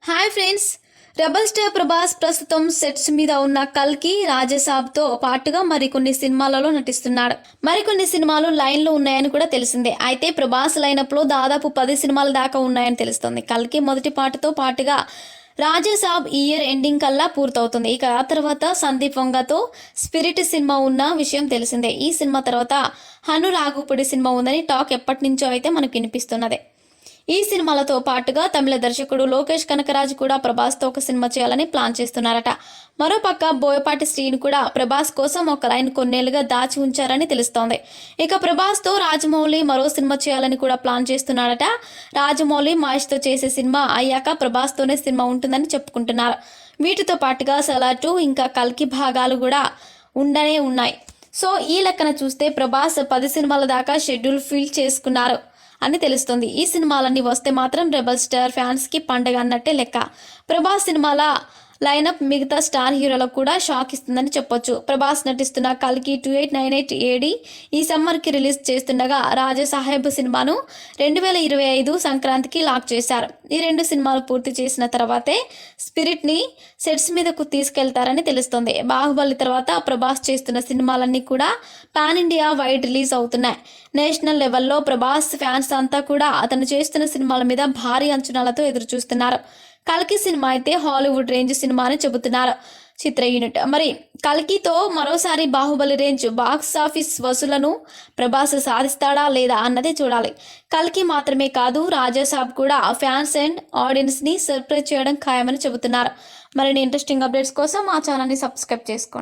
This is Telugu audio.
Hi friends, rebel star Prabhas ప్రస్తుతం సెట్స్ మీద ఉన్న కల్కి రాజసాబ్తో పాటుగా మరికొన్ని సినిమాలలో నటిస్తున్నాడు. మరికొన్ని సినిమాలు లైన్లో ఉన్నాయని కూడా తెలిసిందే. అయితే ప్రభాస్ లైనప్లో దాదాపు 10 సినిమాల దాకా ఉన్నాయని తెలుస్తుంది. కల్కి మొదటి పాటతో పాటుగా రాజసాబ్ ఈ ఇయర్ ఎండింగ్ కల్లా పూర్తవుతుంది. ఇక ఆ తర్వాత సందీప్ వంగతో స్పిరిట్ సినిమా ఉన్న విషయం తెలిసిందే. ఈ సినిమా తర్వాత హను రాఘుపుడి సినిమా ఉందని టాక్ ఎప్పటి నుంచో అయితే మనకు వినిపిస్తున్నదే. ఈ సినిమాలతో పాటుగా తమిళ దర్శకుడు లోకేష్ కనకరాజ్ కూడా ప్రభాస్తో ఒక సినిమా చేయాలని ప్లాన్ చేస్తున్నారట. మరోపక్క బోయపాటి శ్రీను కూడా ప్రభాస్ కోసం ఒక లైన్ కొన్నేళ్లుగా దాచి ఉంచారని తెలుస్తోంది. ఇక ప్రభాస్తో రాజమౌళి మరో సినిమా చేయాలని కూడా ప్లాన్ చేస్తున్నారట. రాజమౌళి మహేష్తో చేసే సినిమా అయ్యాక ప్రభాస్తోనే సినిమా ఉంటుందని చెప్పుకుంటున్నారు. వీటితో పాటుగా సలార్ 2 ఇంకా కల్కి భాగాలు కూడా ఉండనే ఉన్నాయి. సో ఈ లెక్కన చూస్తే ప్రభాస్ 10 సినిమాల దాకా షెడ్యూల్ ఫిల్ చేసుకున్నారు అని తెలుస్తుంది. ఈ సినిమాలన్నీ వస్తే మాత్రం రెబల్ స్టార్ ఫ్యాన్స్కి పండగ అన్నట్టే లెక్క. ప్రభాస్ సినిమాల లైనప్ మిగతా స్టార్ హీరోలకు కూడా షాక్ ఇస్తుందని చెప్పొచ్చు. ప్రభాస్ నటిస్తున్న కల్కి 2898 AD ఈ సమ్మర్కి రిలీజ్ చేస్తుండగా రాజసాహెబ్ సినిమాను 2025 సంక్రాంతికి లాక్ చేశారు. ఈ 2 సినిమాలు పూర్తి చేసిన తర్వాతే స్పిరిట్ని సెట్స్ మీదకు తీసుకెళ్తారని తెలుస్తుంది. బాహుబలి తర్వాత ప్రభాస్ చేస్తున్న సినిమాలన్నీ కూడా పాన్ ఇండియా వైడ్ రిలీజ్ అవుతున్నాయి. నేషనల్ లెవెల్లో ప్రభాస్ ఫ్యాన్స్ అంతా కూడా అతను చేస్తున్న సినిమాల మీద భారీ అంచనాలతో ఎదురు చూస్తున్నారు. కల్కి సినిమా అయితే హాలీవుడ్ రేంజ్ సినిమా అని చెబుతున్నారు చిత్ర యూనిట్. మరి కల్కితో మరోసారి బాహుబలి రేంజ్ బాక్స్ ఆఫీస్ వసూలను ప్రభాస్ సాధిస్తాడా లేదా అన్నదే చూడాలి. కల్కి మాత్రమే కాదు, రాజాసాబ్ కూడా ఫ్యాన్స్ అండ్ ఆడియన్స్ని సర్ప్రైజ్ చేయడం ఖాయమని చెబుతున్నారు. మరిన్ని ఇంట్రెస్టింగ్ అప్డేట్స్ కోసం మా ఛానల్ని సబ్స్క్రైబ్ చేసుకోండి.